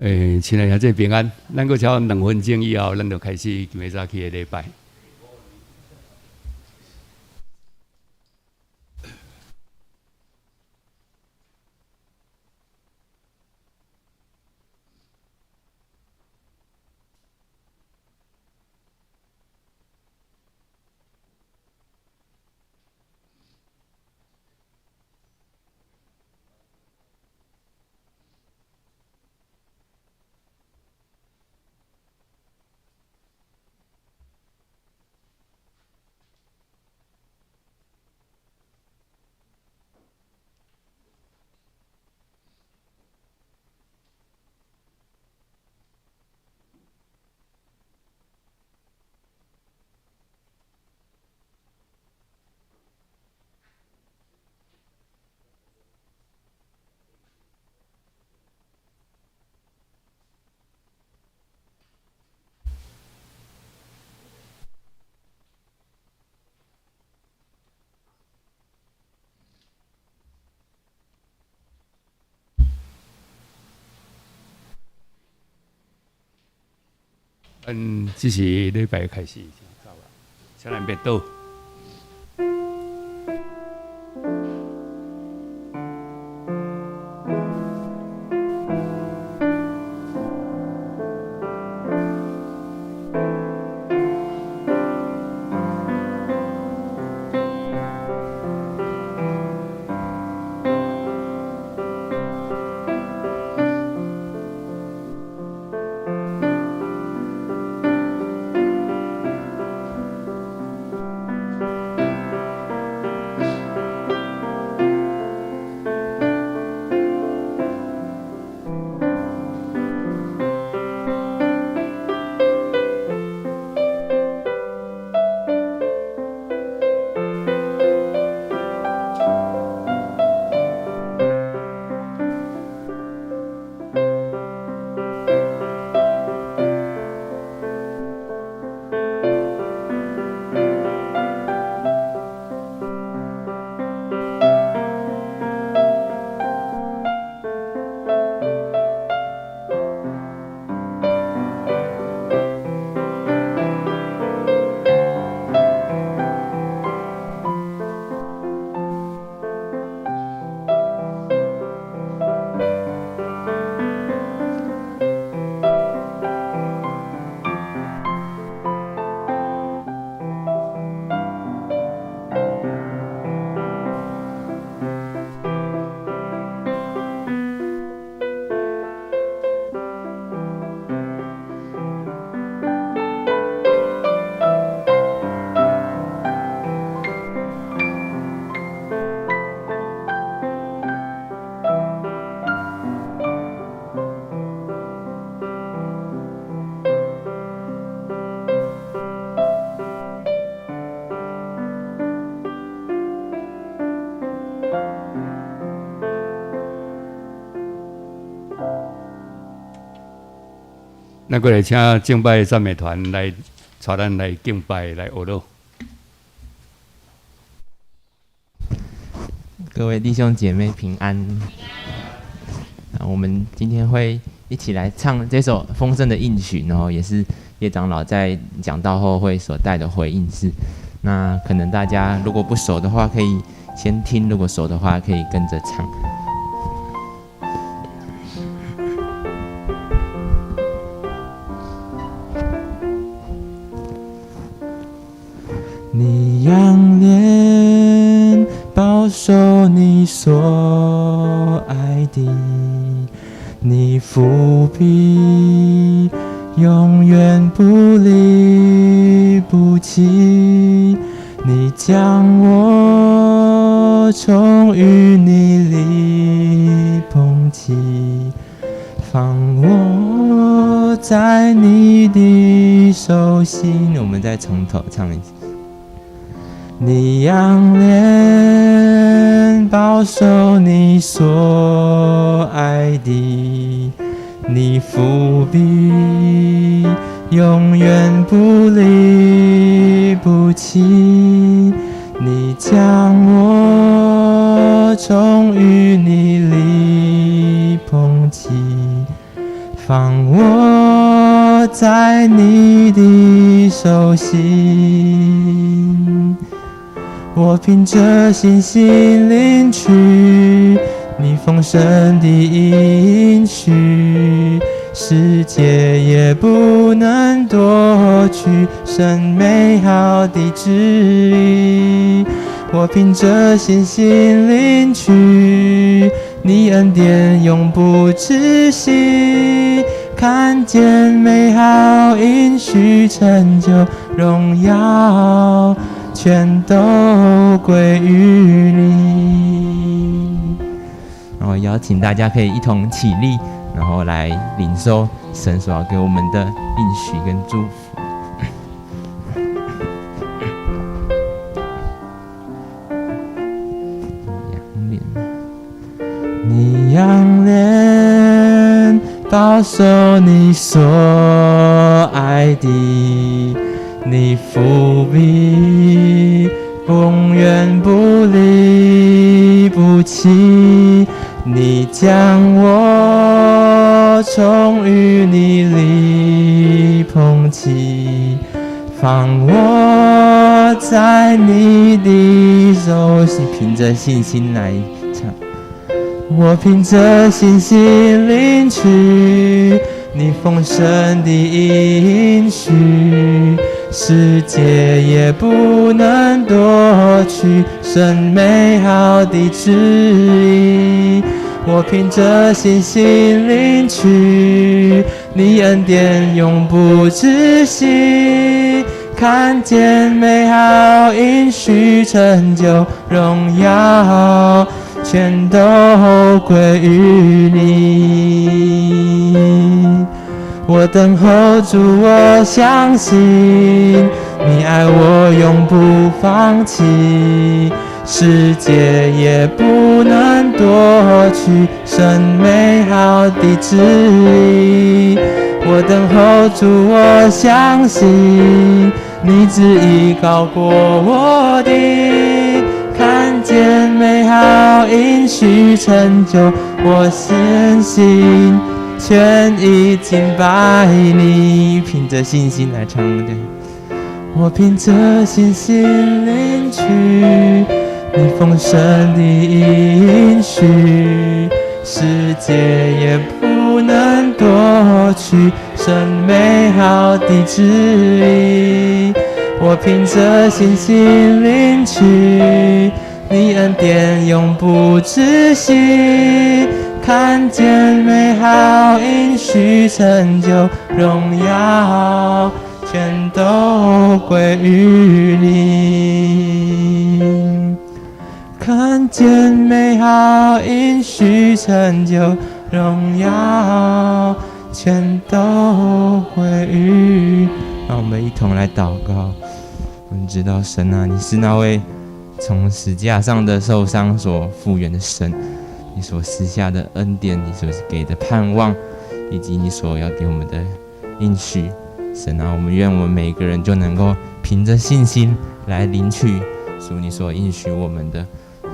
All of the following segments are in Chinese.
亲爱的兄弟平安，咱阁超2分钟以后，咱就开始今日早起的礼拜。这是礼拜开始，请咱别倒。咱过来请敬拜赞美团来带咱来敬拜来学乐。各位弟兄姐妹平安。我们今天会一起来唱这首丰盛的应许，然后也是叶长老在讲道后会所带的回应是。那可能大家如果不熟的话，可以先听；如果熟的话，可以跟着唱。你仰脸保守你所爱的，你伏笔永远不离不弃，你将我从淤泥里捧起，放我在你的手心。我们再从头唱一次。你仰脸保守你所爱的，你伏笔永远不离不弃，你将我从淤泥里捧起，放我在你的手心，我凭着信心领取你丰盛的应许，世界也不能夺去神美好的旨意。我凭着信心领取你恩典永不止息，看见美好应许成就荣耀全都归于你。然后邀请大家可以一同起立，然后来领受神所要给我们的应许跟祝福。你仰脸保守你所爱的，你伏笔永远不离不弃，你将我从淤泥里捧起，放我在你的手心，凭着信心来唱。我凭着信心领取你丰盛的应许，世界也不能夺去神美好的旨意。我凭着信心领取你恩典永不止息，看见美好应许成就荣耀全都归于你。我等候主，我相信你爱我永不放弃，世界也不能夺去神美好的旨意。我等候主，我相信你旨意高过我的，看见美好应许成就，我深信全已敬拜你。凭着信心来唱的，我凭着信心领取你丰盛的应许，世界也不能夺去神美好的旨意。我凭着信心领取你恩典永不止息，看见美好应许成就荣耀全都归于你，看见美好应许成就荣耀全都归于。让我们一同来祷告。我们知道神啊，你是那位从十字架上的受伤所复原的神，你所施下的恩典，你所给的盼望，以及你所要给我们的应许。神啊，我们愿我们每一个人就能够凭着信心来领取主你所应许我们的，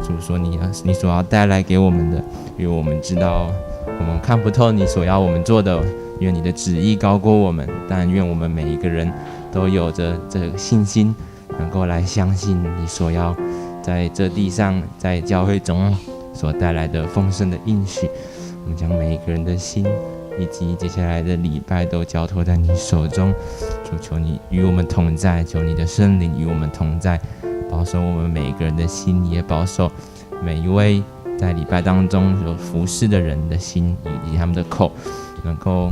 主说你所要带来给我们的，因为我们知道我们看不透你所要我们做的，愿你的旨意高过我们，但愿我们每一个人都有着这个信心，能够来相信你所要在这地上，在教会中所带来的丰盛的应许。我们将每一个人的心以及接下来的礼拜都交托在你手中，主求你与我们同在，求你的圣灵与我们同在，保守我们每一个人的心，也保守每一位在礼拜当中有服侍的人的心以及他们的口，能够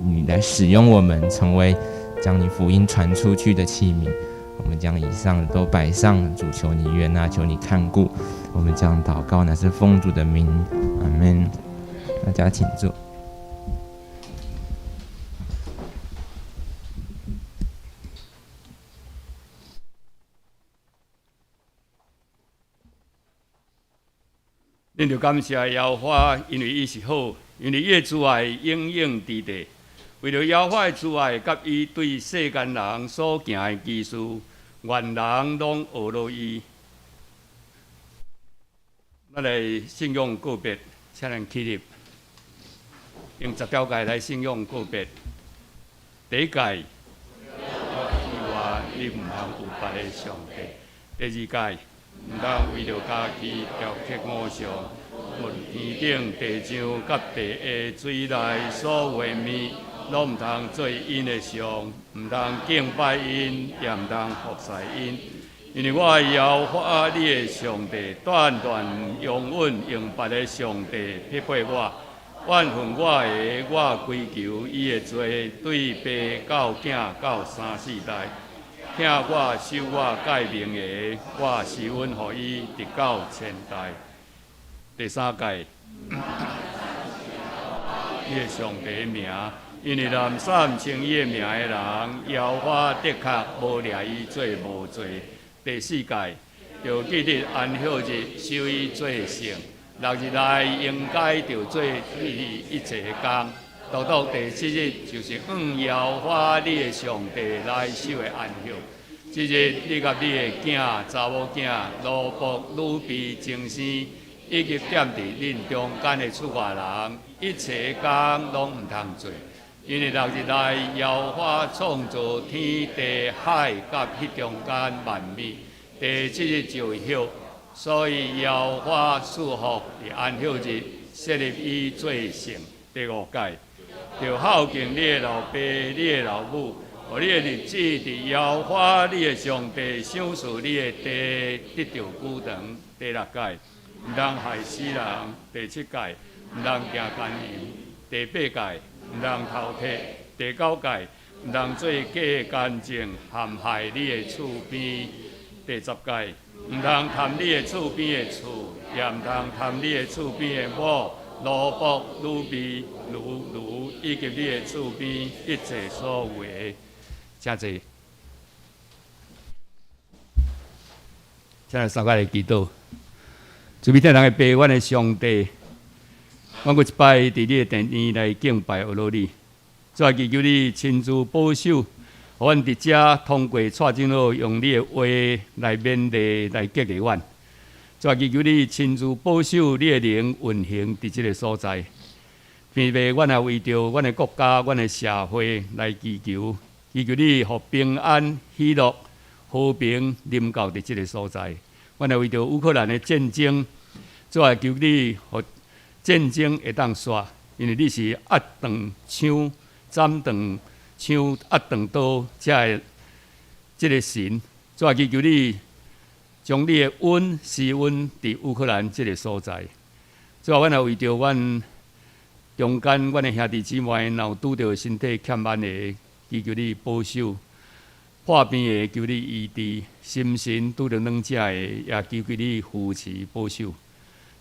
你来使用我们，成为将你福音传出去的器皿。我们将以上都摆上，主求你悦纳，求你看顾。我们将祷告乃是奉主的名，阿们。大家请坐。恁就感谢耶和华，因为伊是好，因为伊的慈爱永永伫地。为了耶和华的慈爱，甲伊对世间人所行的奇事，愿人拢学落伊。咱来信仰告别，请咱起立。用10条戒来信用告别。第一戒，以外你毋通有别个上帝。第二戒，毋通为着家己雕刻偶像，问天顶地上甲地下水内所画面，拢毋通做因的像，毋通敬拜因，也毋通服侍因。因为我耶和华你的上帝，断断永远用别个上帝匹配我。怨恨我的，我归求伊的罪，对爸到囝到3、4代，听我受我诫命的，我是阮互伊直到千代。第三戒，伊的上帝的名，因为南山称伊的名的人，耶和华的确无掠伊做无罪。第四戒，着记日安息日守伊做圣。6日内应该着做一切工，独独第7日就是耶和华你的上帝来守的安息。即日你甲你的囝、查某囝、奴仆、女婢、精生，以及踮伫恁中间的出外人，一切工拢毋通做，因为6日内耶和华创造天地海甲迄中间万物，第7日就休。所以耶和华祝福伫安息日设立伊做圣。第5戒，着孝敬你的老爸、你的老母，互你的日子伫耶和华你的上帝赏赐你的地得着久长。第6戒，毋通害死人。第7戒，毋通行奸淫。第8戒，毋通偷窃。第9戒，毋通做假干净，陷害你的厝边。第10戒，毋通贪你的厝边的厝，也毋通贪你的厝边的某、奴仆、女婢、奴，以及你的厝边一切所有的。请坐。请来三个来祈祷。主必天人的爸，阮的上帝，我一摆伫你的殿前来敬拜阿罗你，再祈求你亲自保守。互阮伫遮通过蔡长老用你的话来勉励、来激励阮，再祈求你亲自保守你的灵运行伫即个所在，并为阮也为着阮的国家、阮的社会来祈求，祈求你互平安、喜乐、和平临到伫即个所在。阮也为着乌克兰的战争，再求你互战争会当煞，因为你是压断枪、斩断。像压断刀，才即个神，再祈求你将你的恩施恩伫乌克兰即个所在。最后，阮也为着阮中间阮的兄弟姊妹，若有拄着身体欠安的，祈求你保守；破病的，求你医治；心神拄着软者的，也求求你扶持保守。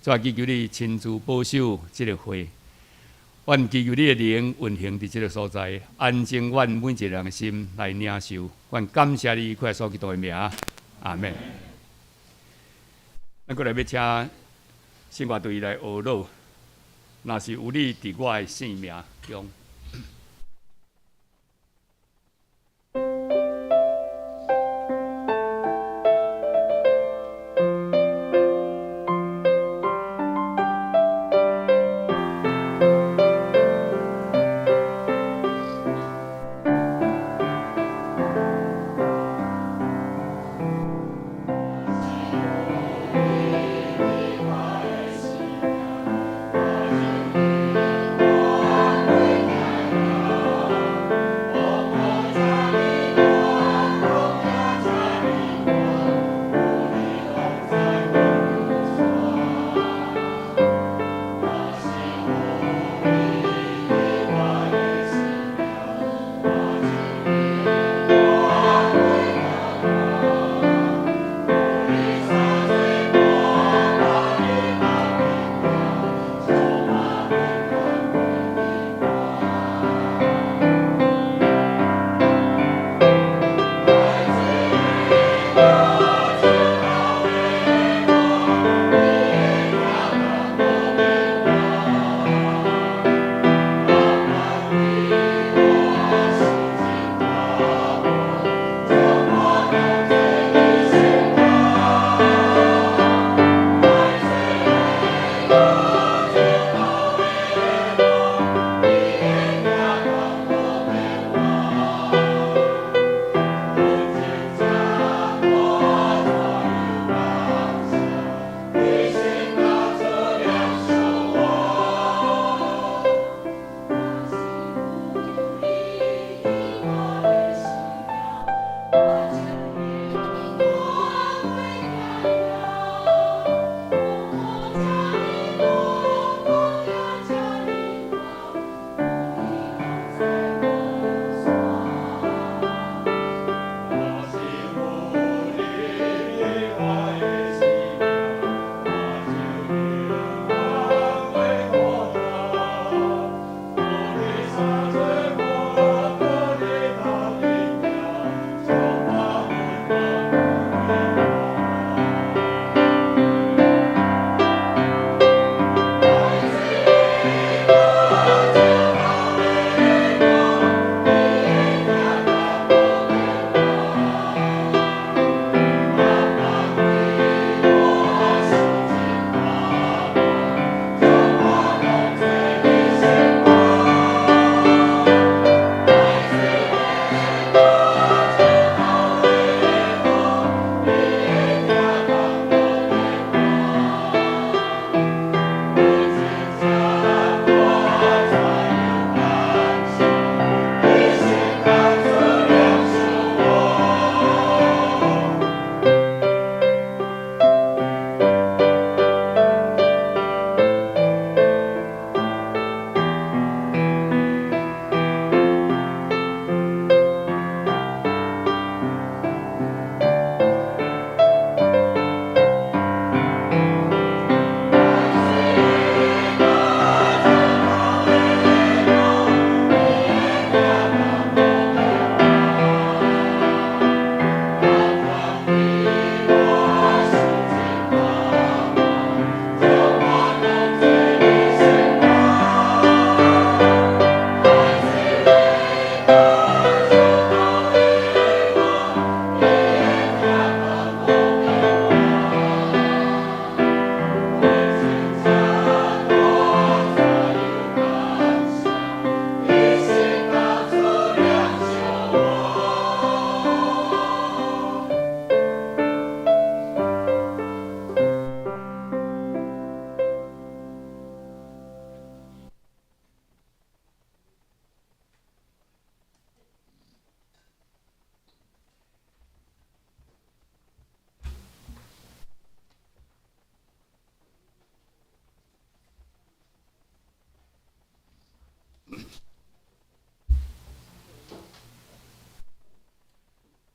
再祈求你亲自保守即个会。愿祈求你的灵运行伫即个所在，安静阮每一个人的心来领受。愿感谢你，快所基督的名，阿门。咱过来要请圣乐队来学老，若是有你伫我的性命中。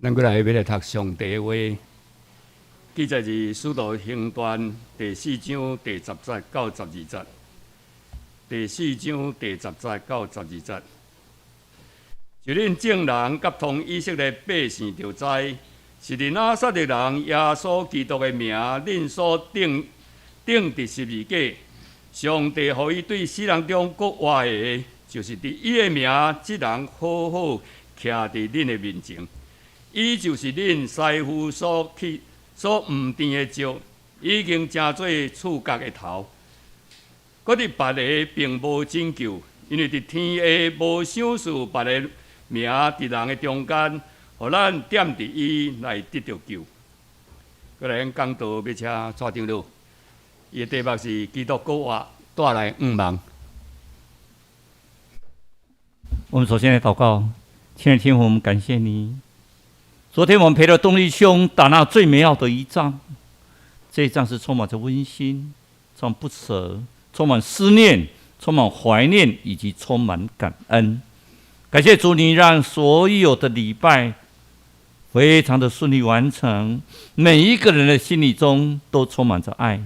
咱过来要来读上帝的话，记载自《使徒行传》第4章第10节到12节。第4章第10节到12节。就恁众人甲同以色列百姓就知，是伫拿撒勒人耶稣基督的名，恁所定伫十字架。上帝予伊对死人中国活的，就是伫伊的名，即人好好徛伫恁的面前。伊就是恁师傅所毋甜的石，已经成做触角的头。搁伫别个并无拯救，因为伫天下无想事别个名伫人的中间，互咱点伫伊来得到救。搁来咱讲道要请蔡长老，伊的题目是基督国活带来5望。我们首先来祷告，亲爱的天父，我们感谢你。昨天我们陪着东力兄打那最美好的一仗，这一仗是充满着温馨，充满不舍，充满思念，充满怀念，以及充满感恩。感谢主，你让所有的礼拜非常的顺利完成，每一个人的心里中都充满着爱。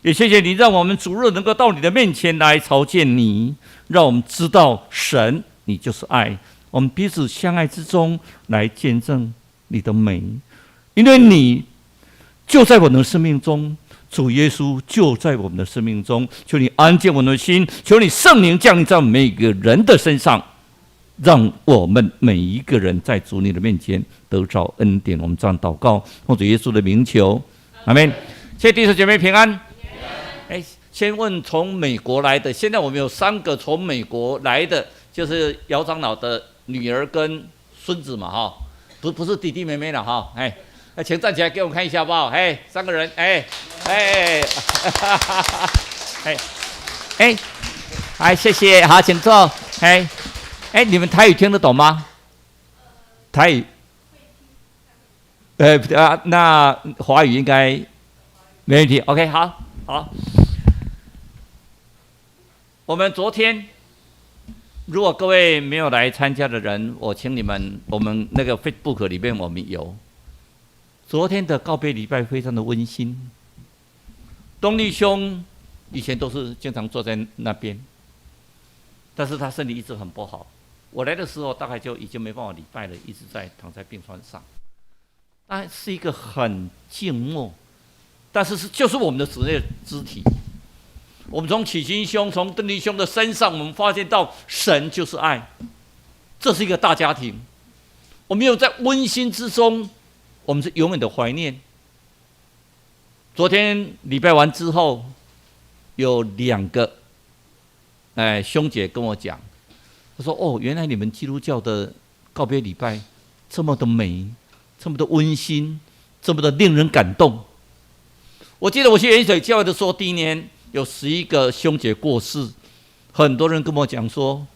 也谢谢你，让我们主日能够到你的面前来朝见你，让我们知道神，你就是爱。我们彼此相爱之中来见证你的美，因为你就在我们的生命中，主耶稣就在我们的生命中。求你安静我们的心，求你圣灵降临在每个人的身上，让我们每一个人在主你的面前得着恩典。我们这样祷告，奉主耶稣的名求，阿们。谢谢弟兄姐妹平安。先问从美国来的，现在我们有3个从美国来的，就是姚长老的女儿跟孙子嘛，哈，不是弟弟妹妹了哈，请站起来给我们看一下好不好？3个人，谢谢，好，请坐，你们台语听得懂吗？台语，那华语应该没问题 ，OK， 好。我们昨天，如果各位没有来参加的人，我请你们，我们那个 Facebook 里面我们有昨天的告别礼拜，非常的温馨。东力兄以前都是经常坐在那边，但是他身体一直很不好。我来的时候大概就已经没办法礼拜了，一直在躺在病床上。他是一个很静默，但是就是我们的肢体。我们从启新兄、从邓力兄的身上，我们发现到神就是爱，这是一个大家庭。我们有在温馨之中，我们是永远的怀念。昨天礼拜完之后，有2个兄姐跟我讲，他说：“哦，原来你们基督教的告别礼拜这么的美，这么的温馨，这么的令人感动。”我记得我去盐水教会的时候，第1年。有11个兄姐过世，很多人跟我讲说，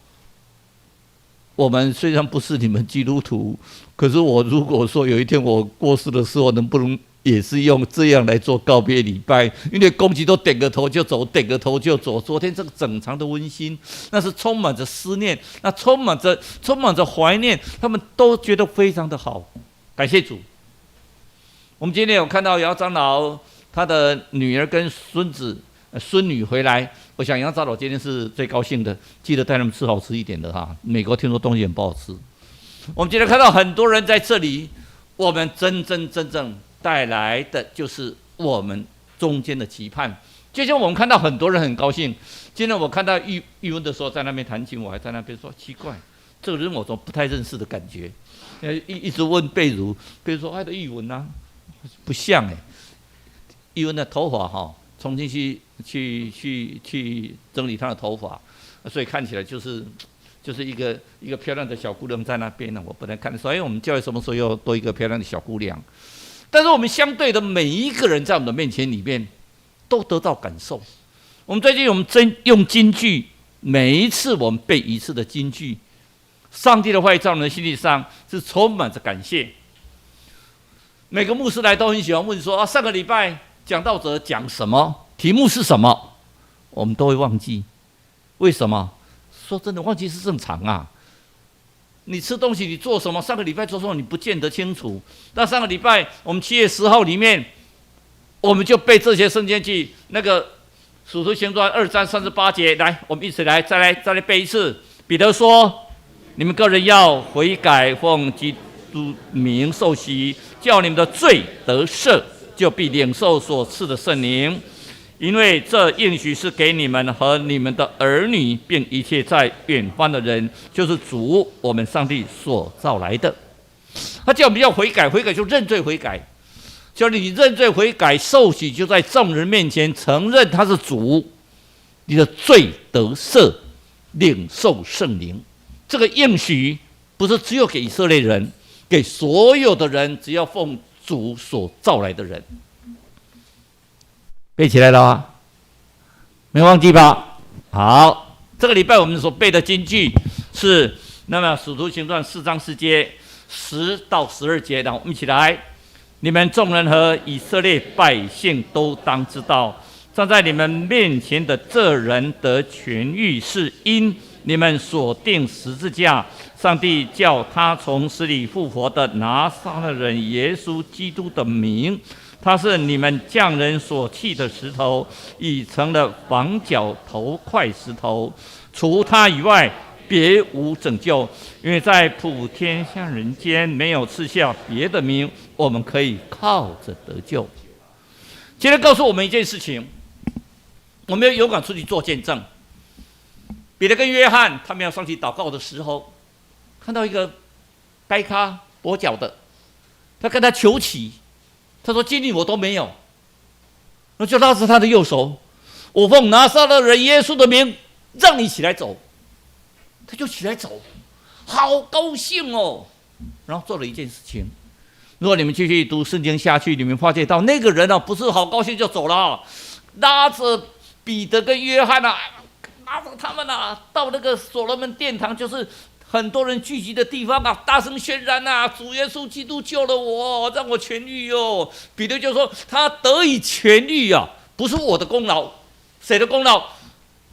我们虽然不是你们基督徒，可是我如果说有一天我过世的时候，能不能也是用这样来做告别礼拜？因为公祭都点个头就走，点个头就走。昨天这个整场的温馨，那是充满着思念，那充满着怀念，他们都觉得非常的好。感谢主。我们今天有看到姚长老他的女儿跟孙女回来，我想杨长老今天是最高兴的，记得带他们吃好吃一点的哈。美国听说东西很不好吃。我们今天看到很多人在这里，我们真正带来的就是我们中间的期盼。就像我们看到很多人很高兴，今天我看到玉文的时候在那边弹琴，我还在那边说奇怪，这个人我总不太认识的感觉，一直问贝如说他的玉文啊，不像玉文的头发哈。重新去整理她的头发，所以看起来就是一个漂亮的小姑娘在那边呢。我不能看得出来，我们教会什么时候要多一个漂亮的小姑娘？但是我们相对的每一个人在我们的面前里面都得到感受。我们最近我们用金句，每一次我们背一次的金句，上帝的话语在我们的心里上是充满着感谢。每个牧师来都很喜欢问说上个礼拜讲道者讲什么？题目是什么？我们都会忘记，为什么？说真的，忘记是正常啊。你吃东西，你做什么？上个礼拜做什么？你不见得清楚。那上个礼拜我们7月10号里面，我们就背这些圣经句，那个使徒行传2章38节，来，我们一起来再来背一次。彼得说：“你们个人要悔改，奉基督名受洗，叫你们的罪得赦，就必领受所赐的圣灵。因为这应许是给你们和你们的儿女，并一切在远方的人，就是主我们上帝所造来的。”他叫我们要悔改，悔改就认罪悔改，叫你认罪悔改，受洗就在众人面前承认他是主，你的罪得赦，领受圣灵。这个应许不是只有给以色列人，给所有的人，只要奉主所造来的人。背起来了吗？没忘记吧？好，这个礼拜我们所背的经句是那么使徒行传4章4节10到12节，让我们一起来。你们众人和以色列百姓都当知道，站在你们面前的这人得痊愈，是因你们所定十字架，上帝叫他从死里复活的拿撒勒人耶稣基督的名。他是你们匠人所弃的石头，已成了房角头块石头。除他以外，别无拯救。因为在普天下人间，没有赐下别的名，我们可以靠着得救。今天告诉我们一件事情，我们要勇敢出去做见证。彼得跟约翰他们要上去祷告的时候，看到一个该咖跛脚的，他跟他求乞。他说：“今日我都没有。”那就拉着他的右手，我奉拿撒勒人耶稣的名，让你起来走。他就起来走，好高兴哦。然后做了一件事情。如果你们继续读圣经下去，你们发现到那个人啊，不是好高兴就走了，拉着彼得跟约翰啊，拉着他们啊，到那个所罗门殿堂，就是很多人聚集的地方啊，大声宣然啊，主耶稣基督救了我，让我痊愈哦。彼得就说他得以痊愈啊，不是我的功劳，谁的功劳？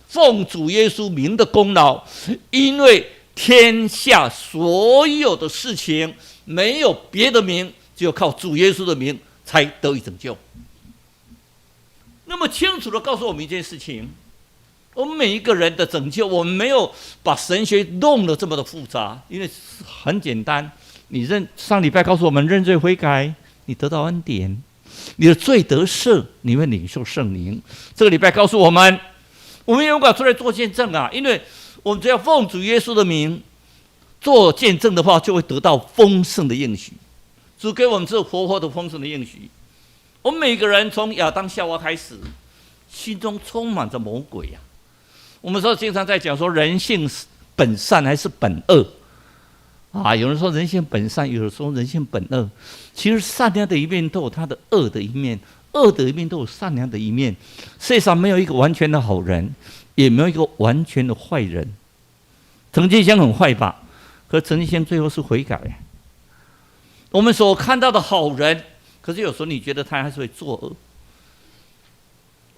奉主耶稣名的功劳，因为天下所有的事情没有别的名，只有靠主耶稣的名才得以拯救。那么清楚的告诉我们一件事情。我们每一个人的拯救，我们没有把神学弄得这么的复杂，因为很简单。上礼拜告诉我们认罪悔改，你得到恩典，你的罪得赦，你会领受圣灵。这个礼拜告诉我们勇敢出来做见证啊，因为我们只要奉主耶稣的名做见证的话，就会得到丰盛的应许。主给我们这活的丰盛的应许。我们每个人从亚当夏娃开始，心中充满着魔鬼啊。我们说经常在讲说人性本善还是本恶啊？有人说人性本善，有人说人性本恶。其实善良的一面都有它的恶的一面，恶的一面都有善良的一面。世界上没有一个完全的好人，也没有一个完全的坏人。陈金香很坏吧？可陈金香最后是悔改。我们所看到的好人，可是有时候你觉得他还是会作恶。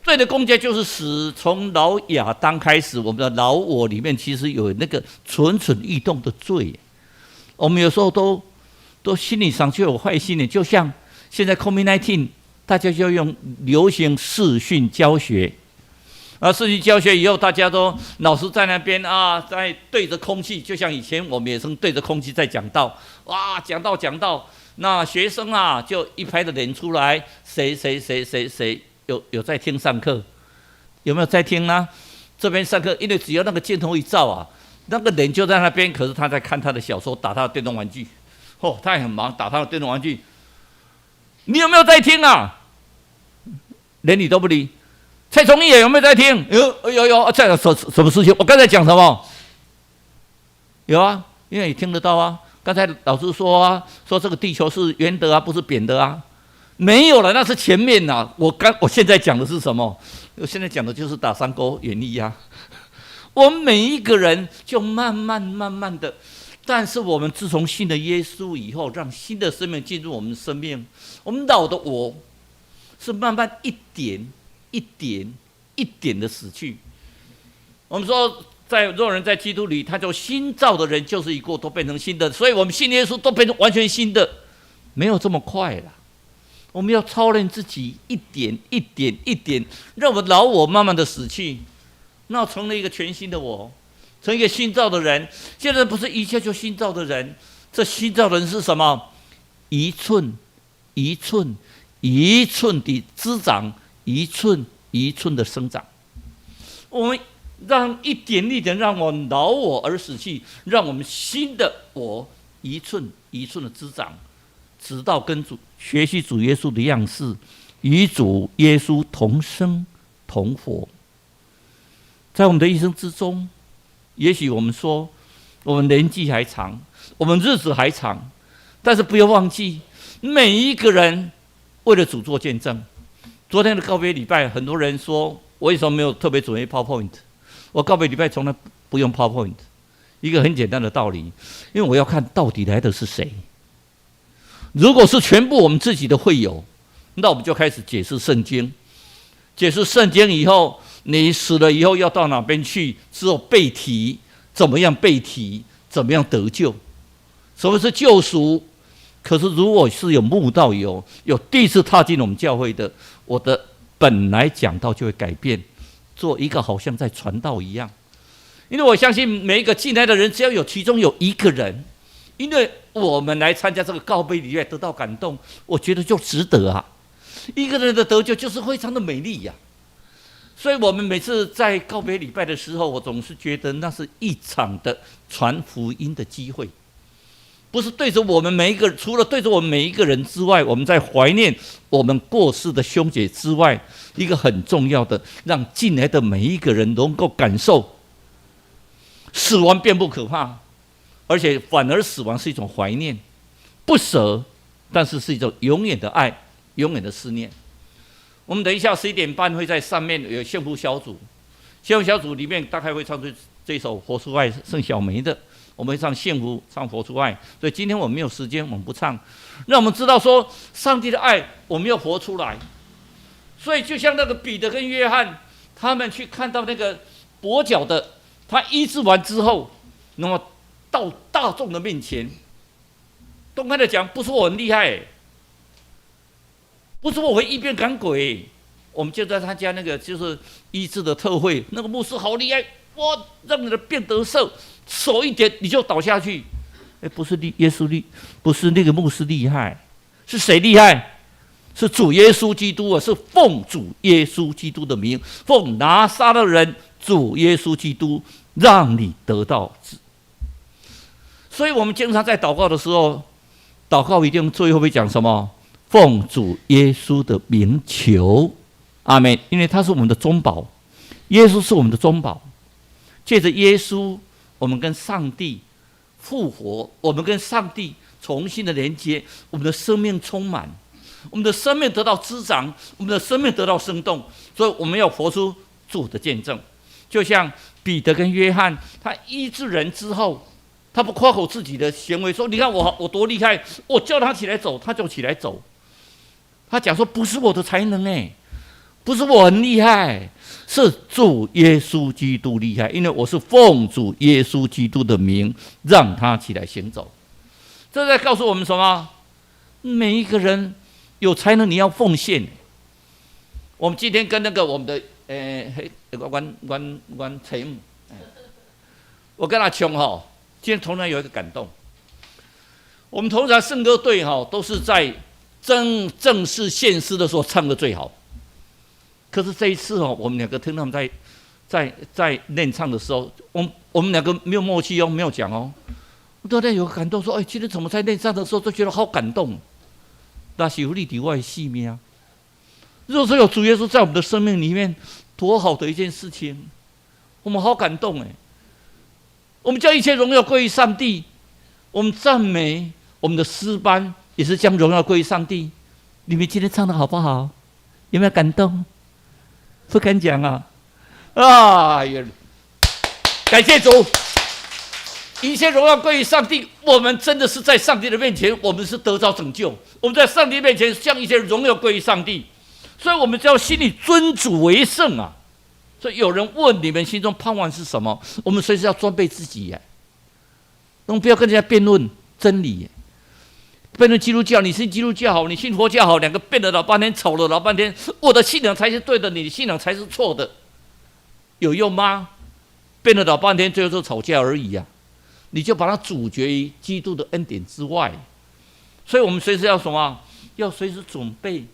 罪的工价就是死。从老亚当开始，我们的老我里面其实有那个蠢蠢欲动的罪。我们有时候都心理上就有坏心理，就像现在 COVID-19， 大家就用流行视讯教学。视讯教学以后，大家都老师在那边啊，在对着空气，就像以前我们也是对着空气在讲道，哇，讲道，那学生啊就一排的脸出来，谁有在听上课？有没有在听呢？这边上课，因为只要那个镜头一照啊，那个人就在那边，可是他在看他的小说，打他的电动玩具。他也很忙，打他的电动玩具。你有没有在听啊？连理都不理。蔡崇义有没有在听？有，在什么事情？我刚才讲什么？有啊，因为你听得到啊。刚才老师说啊，说这个地球是圆的啊，不是扁的啊。没有了，那是前面呐。我现在讲的是什么？我现在讲的就是打3勾原理啊。我们每一个人就慢慢的，但是我们自从信了耶稣以后，让新的生命进入我们的生命，我们老的我是慢慢一点的死去。我们说若人在基督里，他就新造的人，旧事已过，都变成新的。所以我们信耶稣都变成完全新的，没有这么快了。我们要操练自己，一点一点一点，让我们老我慢慢的死去，那成了一个全新的我，成一个新造的人。现在不是一切就新造的人，这新造的人是什么？一寸一寸一寸的滋长，一寸一寸的生长。我们让一点一点，让我老我而死去，让我们新的我一寸一寸的滋长，直到跟主学习主耶稣的样式，与主耶稣同生同活。在我们的一生之中，也许我们说我们年纪还长，我们日子还长，但是不要忘记，每一个人为了主做见证。昨天的告别礼拜，很多人说我为什么没有特别准备 PowerPoint？ 我告别礼拜从来不用 PowerPoint， 一个很简单的道理，因为我要看到底来的是谁。如果是全部我们自己的会友，那我们就开始解释圣经。解释圣经以后，你死了以后要到哪边去？只有被提，怎么样被提？怎么样得救？什么是救赎？可是如果是有慕道友，有第一次踏进我们教会的，我的本来讲道就会改变，做一个好像在传道一样。因为我相信每一个进来的人，只要有其中有一个人，因为我们来参加这个告别礼拜得到感动，我觉得就值得啊。一个人的得救就是非常的美丽呀。所以我们每次在告别礼拜的时候，我总是觉得那是一场的传福音的机会，不是对着我们每一个，除了对着我们每一个人之外，我们在怀念我们过世的兄姐之外，一个很重要的，让进来的每一个人能够感受死亡并不可怕，而且反而死亡是一种怀念，不舍，但是是一种永远的爱，永远的思念。我们等一下11点半会在上面有幸福小组，幸福小组里面大概会唱这首《活出爱》，盛小梅的，我们会唱幸福，唱《活出爱》。所以今天我们没有时间，我们不唱，让我们知道说上帝的爱我们要活出来。所以就像那个彼得跟约翰，他们去看到那个跛脚的，他医治完之后，那么到大众的面前，公开的讲，不是我很厉害，不是我会一边赶鬼，我们就在他家那个就是医治的特会，那个牧师好厉害，哇，让你的病得赦，手一点你就倒下去。不是耶稣厉，不是那个牧师厉害，是谁厉害？是主耶稣基督啊！是奉主耶稣基督的名，奉拿撒勒人主耶稣基督，让你得到治。所以我们经常在祷告的时候，祷告一定最后会讲什么？奉主耶稣的名求，阿们。因为他是我们的中保，耶稣是我们的中保。借着耶稣，我们跟上帝复活，我们跟上帝重新的连接，我们的生命充满，我们的生命得到滋长，我们的生命得到生动。所以我们要活出主的见证。就像彼得跟约翰，他医治人之后，他不夸口自己的行为，说你看我多厉害，我叫他起来走，他就起来走。他讲说不是我的才能不是我很厉害，是主耶稣基督厉害，因为我是奉主耶稣基督的名让他起来行走。这在告诉我们什么？每一个人有才能，你要奉献。我们今天跟那个我们的关陈母，我跟他穷今天同样有一个感动。我们通常圣歌队都是在正式献诗的时候唱的最好，可是这一次我们两个听他们在练唱的时候，我们两个没有默契没有讲我突然有个感动说，今天怎么在练唱的时候都觉得好感动？那是有你在我的生命啊！如果说有主耶稣在我们的生命里面，多好的一件事情，我们好感动我们将一切荣耀归于上帝，我们赞美我们的诗班。也是将荣耀归于上帝。你们今天唱的好不好？有没有感动？不敢讲感谢主，一切荣耀归于上帝。我们真的是在上帝的面前，我们是得着拯救。我们在上帝面前将一切荣耀归于上帝，所以我们就要心里尊主为圣所以有人问你们心中盼望是什么，我们随时要装备自己耶。我们不要跟人家辩论真理耶。辩论基督教，你信基督教好，你信佛教好，两个辩了老半天，吵了老半天，我的信仰才是对的，你的信仰才是错的，有用吗？辩了老半天，最后就吵架而已啊！你就把它阻绝于基督的恩典之外。所以我们随时要什么？要随时准备，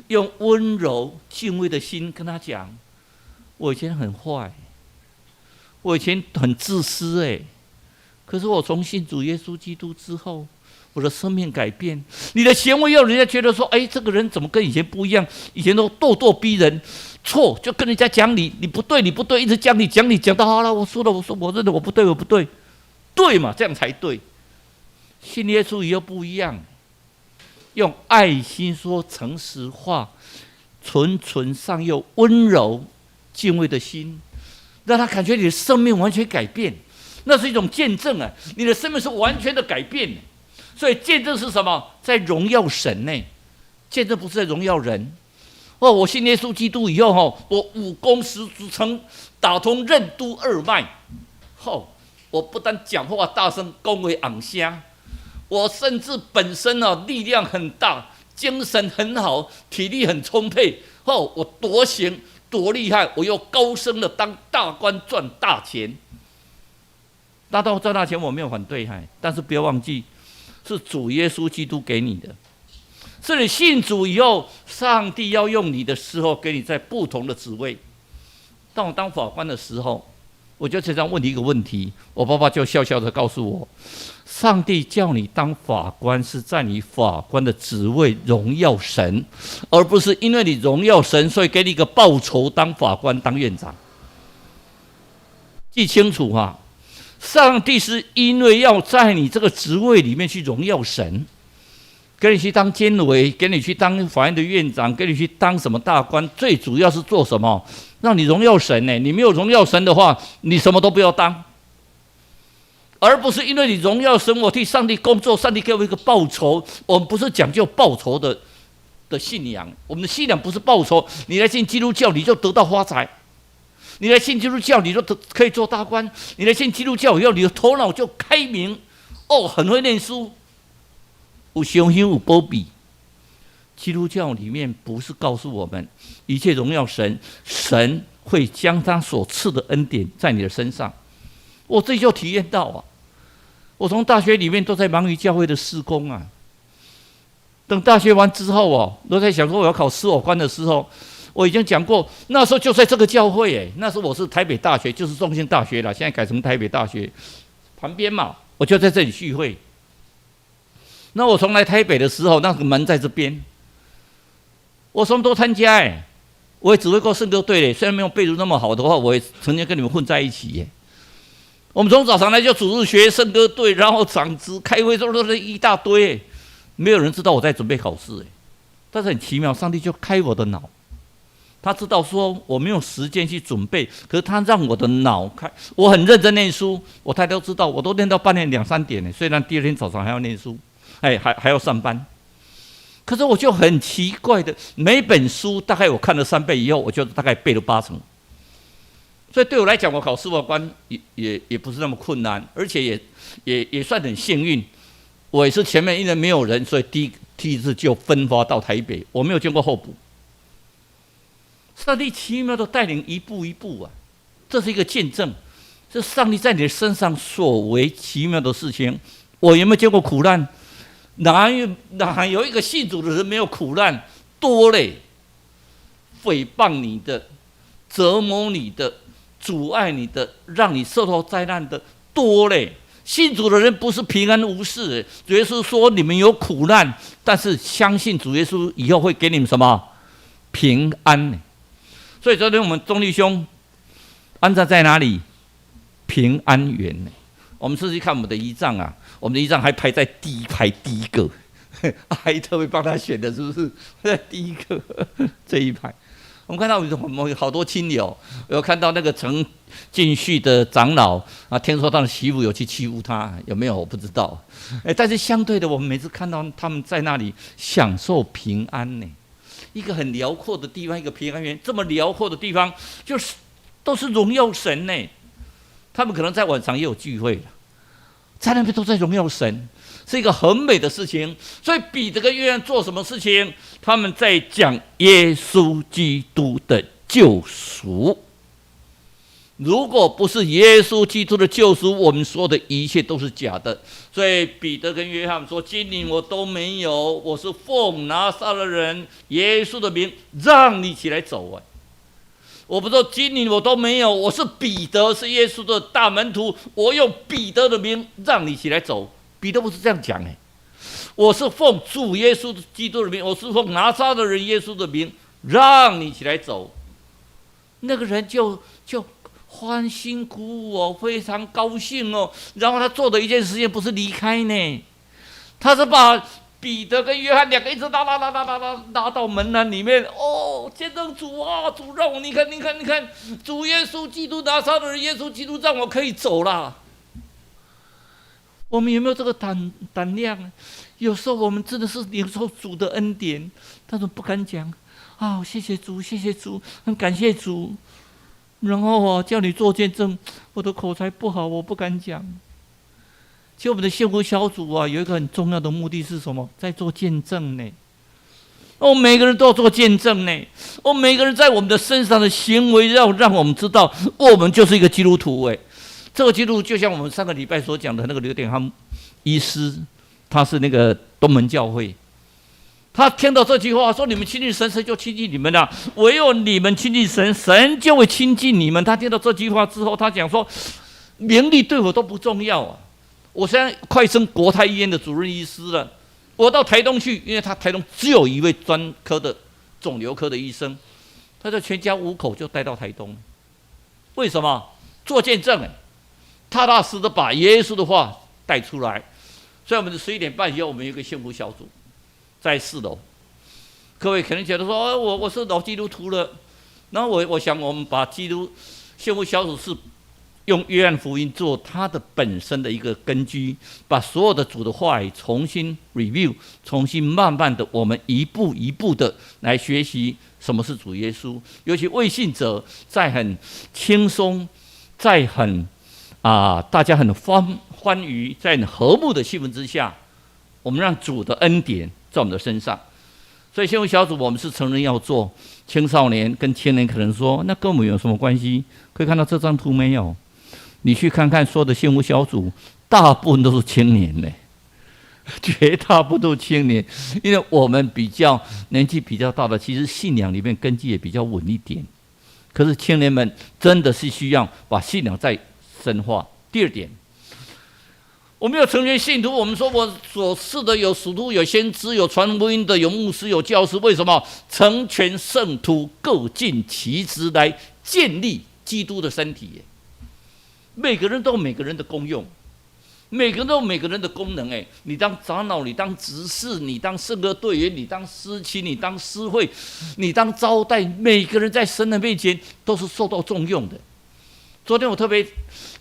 用温柔敬畏的心跟他讲：我以前很坏，我以前很自私可是我从信主耶稣基督之后，我的生命改变。你的行为要人家觉得说：这个人怎么跟以前不一样？以前都咄咄逼人，错就跟人家讲你不对，你不对，一直讲你讲到好了，我说了，我认得我不对，对嘛，这样才对。信耶稣以后不一样，用爱心说诚实话，纯上又温柔敬畏的心，让他感觉你的生命完全改变，那是一种见证啊！你的生命是完全的改变。所以见证是什么？在荣耀神呢？见证不是在荣耀人。我信耶稣基督以后，我武功十足成，打通任督二脉。我不但讲话大声，恭维昂声，我甚至本身力量很大，精神很好，体力很充沛。我多行多厉害，我又高升的当大官赚大钱。赚大钱我没有反对，但是不要忘记。是主耶稣基督给你的，是你信主以后，上帝要用你的时候，给你在不同的职位。当我当法官的时候，我就常常问你一个问题，我爸爸就笑笑的告诉我：上帝叫你当法官，是在你法官的职位荣耀神，而不是因为你荣耀神，所以给你一个报酬当法官当院长。记清楚啊！上帝是因为要在你这个职位里面去荣耀神，给你去当监委，给你去当法院的院长，给你去当什么大官，最主要是做什么？让你荣耀神呢？你没有荣耀神的话，你什么都不要当，而不是因为你荣耀神，我替上帝工作，上帝给我一个报酬。我们不是讲究报酬的信仰，我们的信仰不是报酬。你来信基督教，你就得到发财。你来信基督教，你就可以做大官；你来信基督教以后，你的头脑就开明，很会念书，有雄心有波比。基督教里面不是告诉我们一切荣耀神，神会将他所赐的恩典在你的身上。我自己就体验到啊，我从大学里面都在忙于教会的事工啊。等大学完之后都在想说我要考司法官的时候。我已经讲过，那时候就在这个教会那时候我是台北大学，就是中兴大学了，现在改成台北大学旁边嘛，我就在这里聚会。那我从来台北的时候，那个门在这边，我什么都参加我也指挥过圣歌队虽然没有背读那么好的话，我也曾经跟你们混在一起我们从早上来就主日学、圣歌队，然后长职、开会，都一大堆没有人知道我在准备考试但是很奇妙，上帝就开我的脑。他知道说我没有时间去准备，可是他让我的脑开，我很认真念书。我太太都知道，我都念到半夜2、3点虽然第二天早上还要念书，还要上班。可是我就很奇怪的，每本书大概我看了3倍以后，我就大概背了80%。所以对我来讲，我考司法官也不是那么困难，而且也算很幸运。我也是前面因为没有人，所以第一次就分发到台北，我没有经过候补。上帝奇妙的带领一步一步这是一个见证，是上帝在你的身上所为奇妙的事情。我有没有见过苦难？哪有一个信主的人没有苦难？多嘞！诽谤你的、折磨你的、阻碍你的、让你受到灾难的多嘞！信主的人不是平安无事主耶稣说你们有苦难，但是相信主耶稣以后会给你们什么？平安所以昨天我们钟弟兄安葬在哪里？平安园我们是去看我们的遗葬我们的遗葬还排在第一排第一个，阿姨特别帮他选的，是不是？在第一个这一排，我们看到我们好多亲友，有看到那个陈进旭的长老听说他的媳妇有去欺负他，有没有？我不知道。但是相对的，我们每次看到他们在那里享受平安一个很辽阔的地方，一个平安园，这么辽阔的地方，就是都是荣耀神呢。他们可能在晚上也有聚会的，在那边都在荣耀神，是一个很美的事情。所以彼得跟约翰做什么事情？他们在讲耶稣基督的救赎。如果不是耶稣基督的救赎，我们说的一切都是假的。所以彼得跟约翰说：“金银我都没有，我是奉拿撒勒人耶稣的名让你起来走啊！我不说金银我都没有，我是彼得，是耶稣的大门徒，我用彼得的名让你起来走。”彼得不是这样讲我是奉主耶稣基督的名，我是奉拿撒勒人耶稣的名让你起来走。那个人就欢欣鼓舞非常高兴然后他做的一件事情不是离开呢，他是把彼得跟约翰两个一直拉到门栏里面。见证主啊，主让我你看，主耶稣基督拿撒勒人耶稣基督让我可以走了。我们有没有这个胆量？有时候我们真的是领受主的恩典，但是不敢讲谢谢主，谢谢主，很感谢主。然后叫你做见证，我的口才不好，我不敢讲。其实我们的幸福小组有一个很重要的目的是什么？在做见证呢。每个人都要做见证呢。每个人在我们的身上的行为，要让我们知道，我们就是一个基督徒这个基督徒就像我们上个礼拜所讲的那个刘典汉医师，他是那个东门教会。他听到这句话说：“你们亲近神，神就亲近你们了；唯有你们亲近神，神就会亲近你们。”他听到这句话之后，他讲说：“名利对我都不重要我现在快升国泰医院的主任医师了，我到台东去，因为他台东只有一位专科的肿瘤科的医生，他就全家5口就带到台东。为什么？做见证踏踏实的把耶稣的话带出来。所以我们11点半以后，我们有一个幸福小组。在4楼，各位可能觉得说，我是老基督徒了。然后我想，我们把幸福小组是用约翰福音做它的本身的一个根基，把所有的主的话语重新 review， 重新慢慢的，我们一步一步的来学习什么是主耶稣。尤其未信者，在很轻松，在很大家很欢愉，在很和睦的气氛之下，我们让主的恩典在我们的身上。所以幸福小组我们是成人要做，青少年跟青年可能说那跟我们有什么关系？可以看到这张图没有？你去看看所有的幸福小组，大部分都是青年绝大部分都是青年，因为我们比较年纪比较大的，其实信仰里面根基也比较稳一点。可是青年们真的是需要把信仰再深化。第二点，我们有成全信徒，我们说我所赐的有使徒，有先知，有传福音的，有牧师，有教师。为什么？成全圣徒，各尽其职，来建立基督的身体。每个人都有每个人的功用，每个人都有每个人的功能。你当长老，你当执事，你当圣歌队员，你当司琴，你当司会，你当招待，每个人在神的面前都是受到重用的。昨天我特别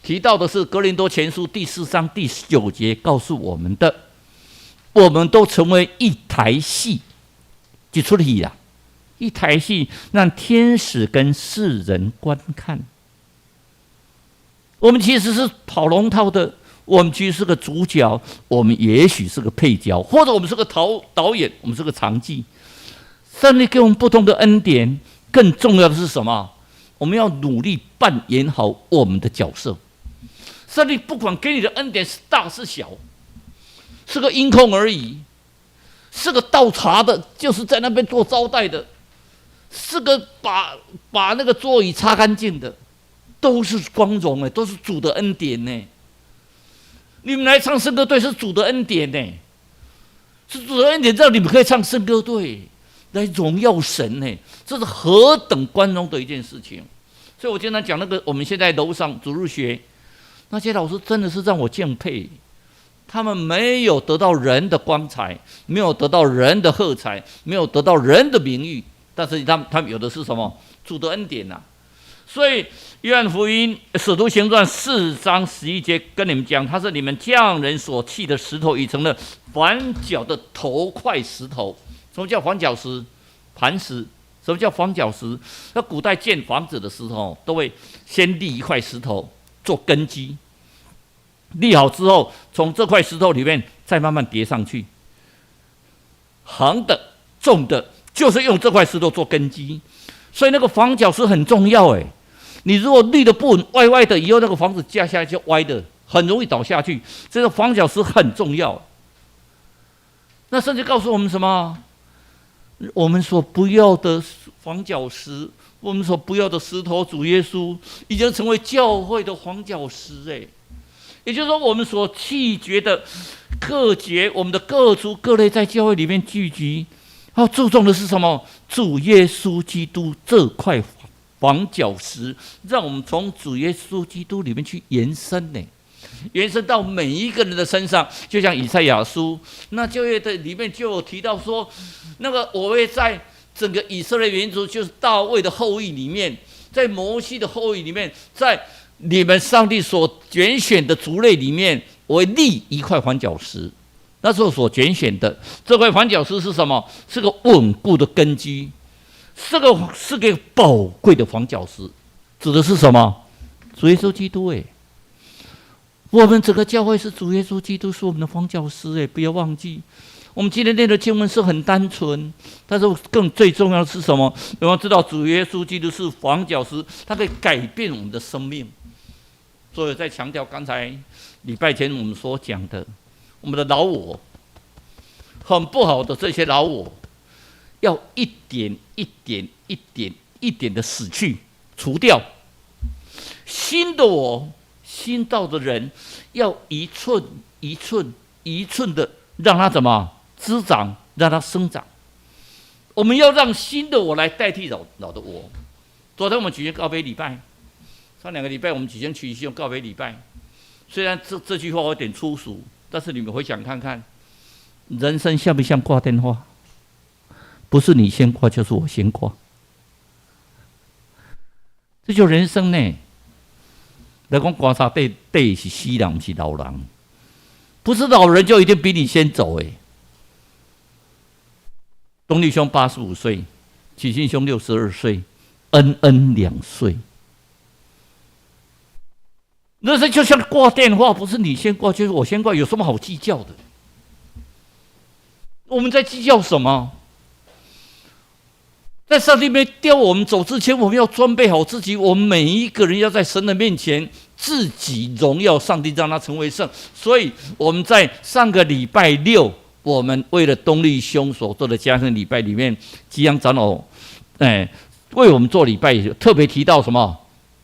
提到的是哥林多前书第4章第9节告诉我们的，我们都成为一台戏，就出力了，一台戏让天使跟世人观看。我们其实是跑龙套的，我们其实是个主角，我们也许是个配角，或者我们是个导演，我们是个场记。上帝给我们不同的恩典，更重要的是什么？我们要努力扮演好我们的角色。上帝不管给你的恩典是大是小，是个音控而已，是个倒茶的，就是在那边做招待的，是个把那个桌椅擦干净的，都是光荣都是主的恩典你们来唱圣歌队是主的恩典是主的恩典，让你们可以唱圣歌队来荣耀神这是何等光荣的一件事情。所以我经常讲那个我们现在楼上主日学那些老师真的是让我敬佩，他们没有得到人的光彩，没有得到人的喝彩，没有得到人的名誉，但是他们有的是什么？主的恩典所以约翰福音使徒行传4章11节跟你们讲，他是你们匠人所弃的石头，已成了反脚的头块石头。什么叫反脚石？磐石什么叫房角石？那古代建房子的时候，都会先立一块石头做根基，立好之后，从这块石头里面再慢慢叠上去。横的、重的，就是用这块石头做根基，所以那个房角石很重要哎。你如果立的不稳，歪歪的，以后那个房子架下来就歪的，很容易倒下去。这个房角石很重要。那圣经告诉我们什么？我们所不要的房角石，我们所不要的石头，主耶稣已经成为教会的房角石哎。也就是说，我们所弃绝的各节，我们的各族各类在教会里面聚集，要注重的是什么？主耶稣基督这块房角石，让我们从主耶稣基督里面去延伸呢，延伸到每一个人的身上。就像以赛亚书那旧约的里面就有提到说，那个我会在整个以色列民族，就是大卫的后裔里面，在摩西的后裔里面，在你们上帝所拣选的族类里面，我会立一块房角石。那时候所拣选的这块房角石是什么？是个稳固的根基，这个是个宝贵的房角石，指的是什么？主耶稣基督哎，我们整个教会是主耶稣基督是我们的房角石哎，不要忘记。我们今天念的经文是很单纯，但是最重要的是什么？我们知道主耶稣基督是房角石，它可以改变我们的生命。所以在强调刚才礼拜前我们所讲的，我们的老我很不好的这些老我，要一点一点一点一点的死去除掉。新的我，新造的人，要一寸一寸一寸的让它怎么滋长，让它生长。我们要让新的我来代替老的我。昨天我们举行告别礼拜，上2个礼拜我们举行告别礼拜。虽然这句话有点粗俗，但是你们回想看看，人生像不像挂电话？不是你先挂，就是我先挂。这就人生呢。来讲观察对是死人，不是老人。不是老人就一定比你先走哎。东立兄85岁，启信兄62岁，恩2岁。那是就像挂电话，不是你先挂，就是我先挂，有什么好计较的？我们在计较什么？在上帝没调我们走之前，我们要装备好自己。我们每一个人要在神的面前自己荣耀上帝，让他成为圣。所以我们在上个礼拜六，我们为了东立兄所做的加恩礼拜里面，吉阳长老为我们做礼拜，特别提到什么？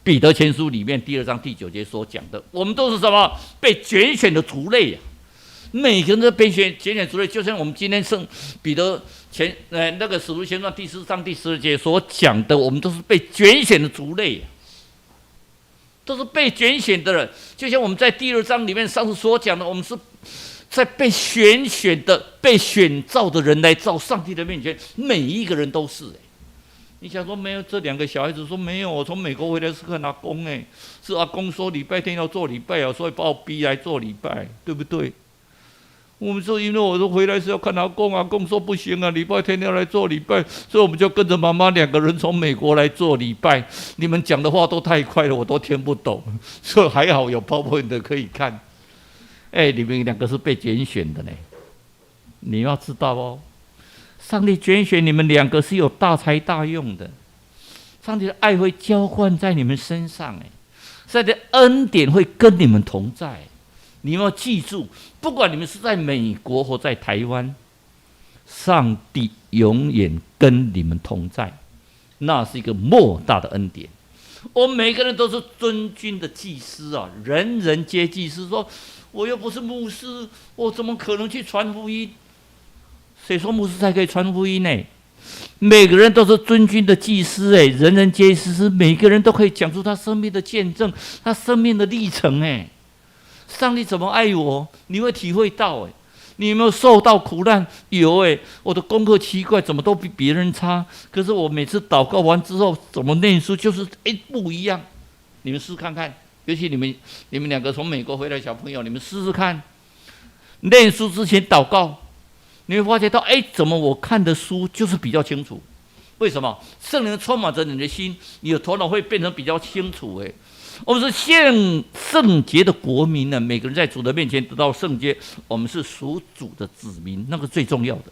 彼得前书里面2章第9节所讲的，我们都是什么？被拣选的族类啊！每个人都被拣选族类，就像我们今天圣彼得那个使徒行传第4章第12节所讲的，我们都是被拣选的族类啊，都是被拣选的人。就像我们在第2章里面上次所讲的，我们是在被选的、被选造的人来到上帝的面前，每一个人都是你想说没有？这2个小孩子说没有，我从美国回来是看阿公是阿公说礼拜天要做礼拜啊，所以把我逼来做礼拜，对不对？我们说因为我说回来是要看阿公，阿公说不行啊，礼拜天要来做礼拜，所以我们就跟着妈妈2个人从美国来做礼拜。你们讲的话都太快了，我都听不懂，所以还好有 PowerPoint 可以看。你们2个是被拣选的呢，你要知道哦。上帝拣选你们2个是有大才大用的，上帝的爱会浇灌在你们身上，上帝的恩典会跟你们同在。你们要记住，不管你们是在美国或在台湾，上帝永远跟你们同在，那是一个莫大的恩典。我们每个人都是尊君的祭司啊，人人皆祭司。说我又不是牧师，我怎么可能去传福音？谁说牧师才可以传福音呢？每个人都是尊君的祭司人人皆祭司，每个人都可以讲出他生命的见证，他生命的历程上帝怎么爱我，你会体会到你有没有受到苦难？有我的功课奇怪，怎么都比别人差？可是我每次祷告完之后，怎么念书就是不一样。你们试试看看，尤其你们2个从美国回来的小朋友，你们试试看，念书之前祷告。你会发觉到，怎么我看的书就是比较清楚，为什么？圣灵充满着你的心，你的头脑会变成比较清楚。我们是圣洁的国民呢，每个人在主的面前得到圣洁，我们是属主的子民，那个最重要的。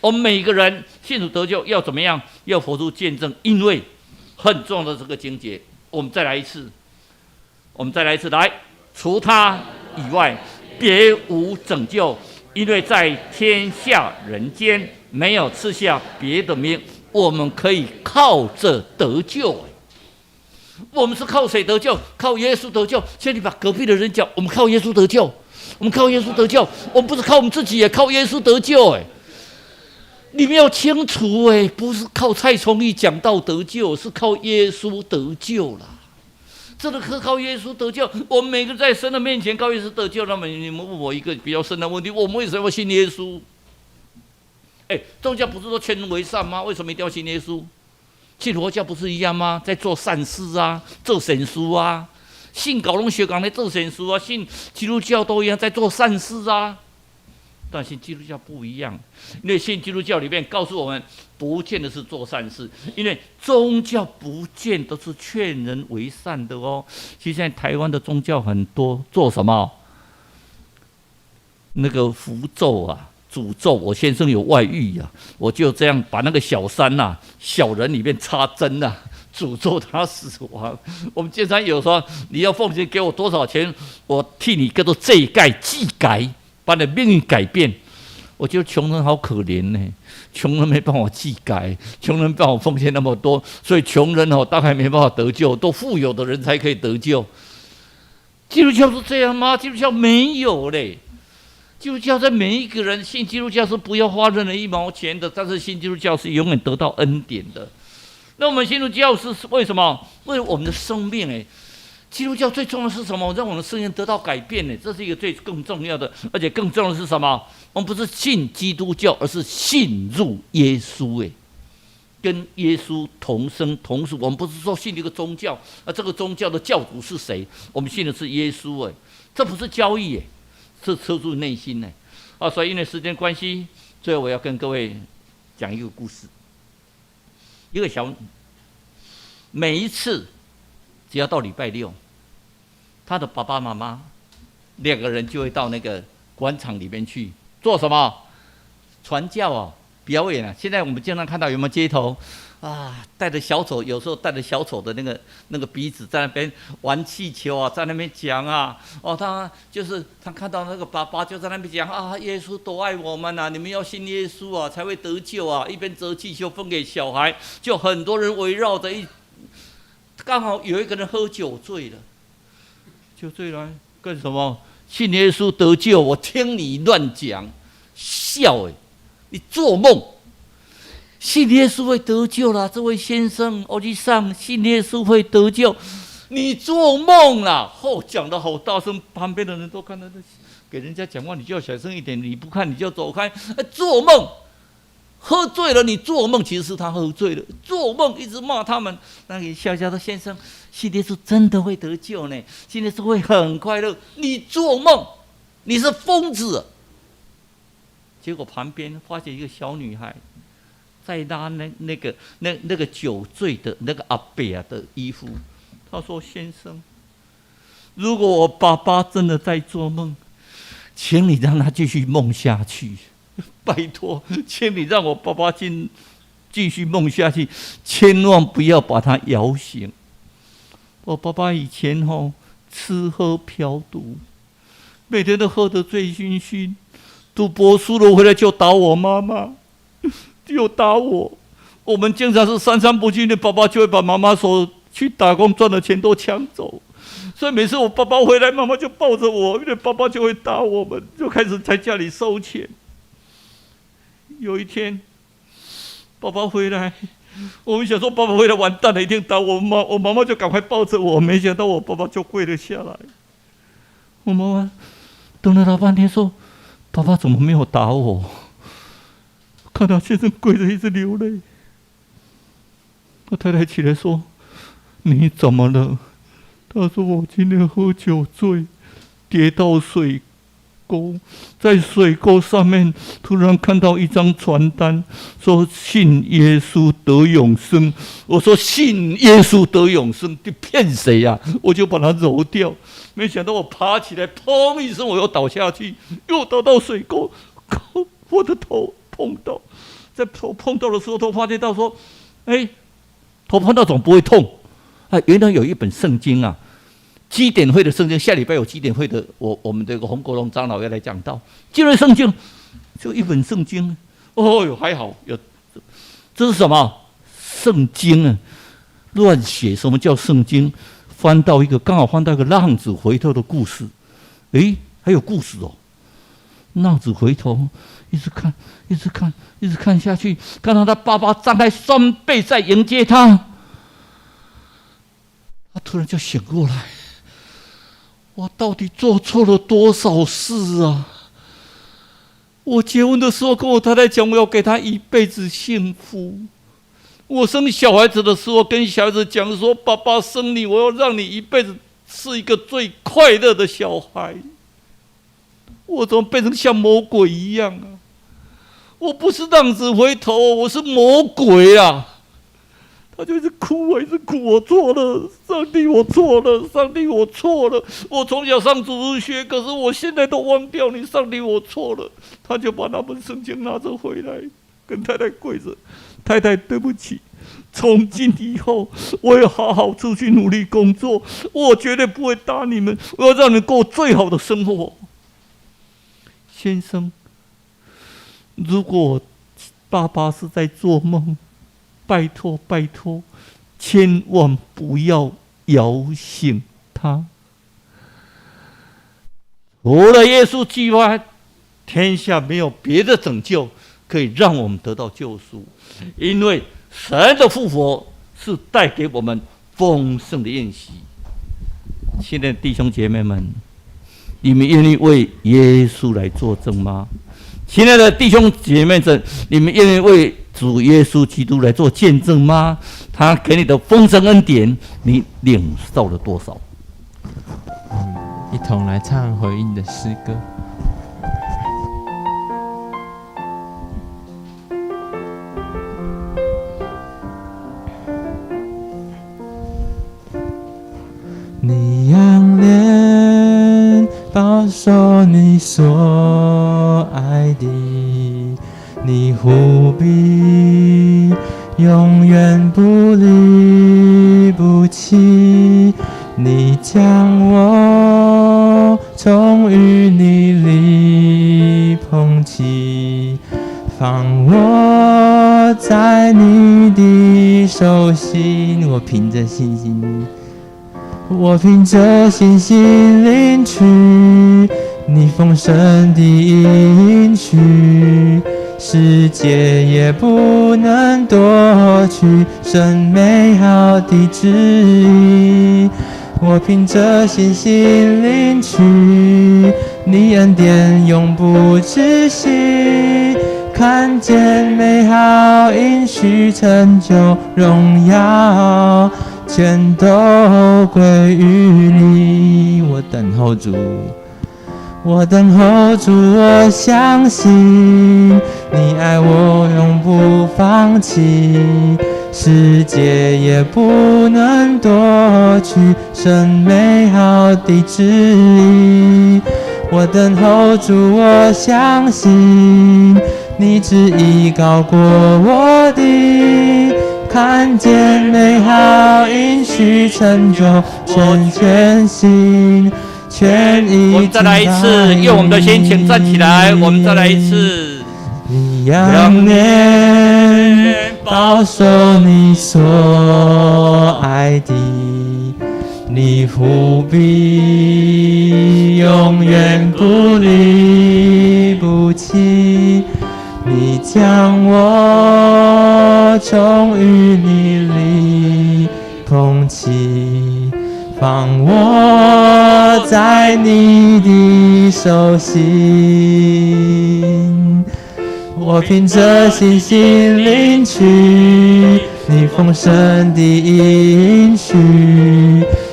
我们每个人信主得救要怎么样？要活出见证，因为很重要的这个经节。我们再来一次，来，除他以外，别无拯救，因为在天下人间没有赐下别的名，我们可以靠着得救。我们是靠谁得救？靠耶稣得救。现在你把隔壁的人讲，我们靠耶稣得救，我们靠耶稣得救，我们不是靠我们自己，也靠耶稣得救。你们要清楚，不是靠蔡崇义讲道得救，是靠耶稣得救啦。真的是靠耶稣得救。我们每个在神的面前靠耶稣得救。那么你们问我一个比较深的问题：我们为什么要信耶稣？宗教不是说全人为善吗？为什么一定要信耶稣？信佛教不是一样吗？在做善事啊，做善事啊。信搞龙学港在做善事啊，信基督教都一样在做善事啊。但信基督教不一样，因为信基督教里面告诉我们，不见得是做善事，因为宗教不见得是劝人为善的哦。其实现在台湾的宗教很多做什么？那个符咒啊，诅咒我先生有外遇啊，我就这样把那个小三啊、小人里面插针啊，诅咒他死亡。我们经常有说，你要奉献给我多少钱，我替你叫做这盖祭改。把你的命运改变，我觉得穷人好可怜呢。穷人没办法祭改，穷人没办法奉献那么多，所以穷人大概没办法得救，都富有的人才可以得救。基督教是这样吗？基督教没有嘞。基督教在每一个人信基督教是不要花任何一毛钱的，但是信基督教是永远得到恩典的。那我们信基督教是为什么？为了我们的生命基督教最重要的是什么？让我们的生命得到改变这是一个更重要的，而且更重要的是什么？我们不是信基督教，而是信入耶稣跟耶稣同生同属。我们不是说信一个宗教，这个宗教的教主是谁？我们信的是耶稣这不是交易是出自内心所以因为时间关系，最后我要跟各位讲一个故事。一个小女，每一次只要到礼拜六，他的爸爸妈妈2个人就会到那个广场里面去做什么？传教表演现在我们经常看到有没有街头带着小丑，有时候带着小丑的那个鼻子在那边玩气球在那边讲他看到那个爸爸就在那边讲耶稣多爱我们你们要信耶稣才会得救一边折气球分给小孩，就很多人围绕着刚好有一个人喝酒醉了，酒醉来干什么？信耶稣得救，我听你乱讲，笑你做梦！信耶稣会得救啦，这位先生，我去上信耶稣会得救，你做梦啦！讲得好大声，旁边的人都看到给人家讲话，你就要小声一点，你不看你就走开，做梦！喝醉了，你做梦，其实是他喝醉了，做梦一直骂他们。那个笑笑的先生，信耶稣真的会得救呢，信耶稣会很快乐。你做梦，你是疯子。结果旁边发现一个小女孩，在拉那个酒醉的那个阿伯的衣服。他说：“先生，如果我爸爸真的在做梦，请你让他继续梦下去。”拜托，请你让我爸爸继续梦下去，千万不要把他摇醒。我爸爸以前吃喝嫖赌，每天都喝得醉醺醺，赌博输了回来就打我妈妈，就打我。我们经常是三餐不继的，爸爸就会把妈妈所去打工赚的钱都抢走。所以每次我爸爸回来，妈妈就抱着我，因为爸爸就会打我们，就开始在家里收钱。有一天，爸爸回来，我们想说爸爸回来完蛋了，一定打我妈。我妈妈就赶快抱着我，没想到我爸爸就跪了下来。我妈妈等了老半天，说：“爸爸怎么没有打我？”看到先生跪着一直流泪，我太太起来说：“你怎么了？”他说：“我今天喝酒醉，跌到水沟，在水沟上面突然看到一张传单，说信耶稣得永生。我说信耶稣得永生，你骗谁呀？我就把它揉掉。没想到我爬起来，砰一声，我又倒下去，又倒到水沟，我的头碰到，在头碰到的时候，都发现到说，头碰到总不会痛啊！原来有一本圣经啊。基典会的圣经，下礼拜有基典会的，我们这个洪国龙长老要来讲到基督圣经，就一本圣经，哦哟，还好有，这是什么圣经啊？乱写，什么叫圣经？翻到一个，刚好翻到一个浪子回头的故事，还有故事哦。浪子回头，一直看，一直看，一直看下去，看到他爸爸张开双臂在迎接他，他突然就醒过来。我到底做错了多少事啊？我结婚的时候跟我太太讲，我要给她一辈子幸福。我生小孩子的时候跟小孩子讲说，爸爸生你，我要让你一辈子是一个最快乐的小孩。我怎么变成像魔鬼一样啊？我不是浪子回头，我是魔鬼啊！他就一直哭啊，一直哭，我错了，上帝，我错了，上帝，我错了。我从小上主日学，可是我现在都忘掉你，上帝，我错了。他就把那本圣经拿着回来，跟太太跪着，太太，对不起，从今以后，我要好好出去努力工作，我绝对不会打你们，我要让你们过最好的生活。先生，如果爸爸是在做梦，拜托拜托，千万不要摇醒他。除了耶稣之外，天下没有别的拯救可以让我们得到救赎，因为神的复活是带给我们丰盛的宴席。亲爱的弟兄姐妹们，你们愿意为耶稣来作证吗？亲爱的弟兄姐妹们，你们愿意为主耶稣基督来做见证吗？他给你的丰盛恩典，你领受了多少？一同来唱回应的诗歌。你仰脸保守你所爱的，你护庇永远不离不弃，你将我从淤泥里捧起，放我在你的手心。我凭着信心，我凭着信心领取你丰盛的应许，世界也不能夺去神美好的旨意。我凭着信心领取你恩典永不止息，看见美好应许成就荣耀，全都归于你。我等候主，我等候主，我相信你爱我永不放弃，世界也不能夺去神美好的旨意。我等候主，我相信你旨意高过我的，看见美好应许成就，全心全意。我们再来一次，用我们的心情站起来，我们再来一次。你仰脸保守你所爱的，你护庇永远不离不弃，你将我从淤泥里捧起，放我在你的手心。我凭着信心领取你丰盛的应许，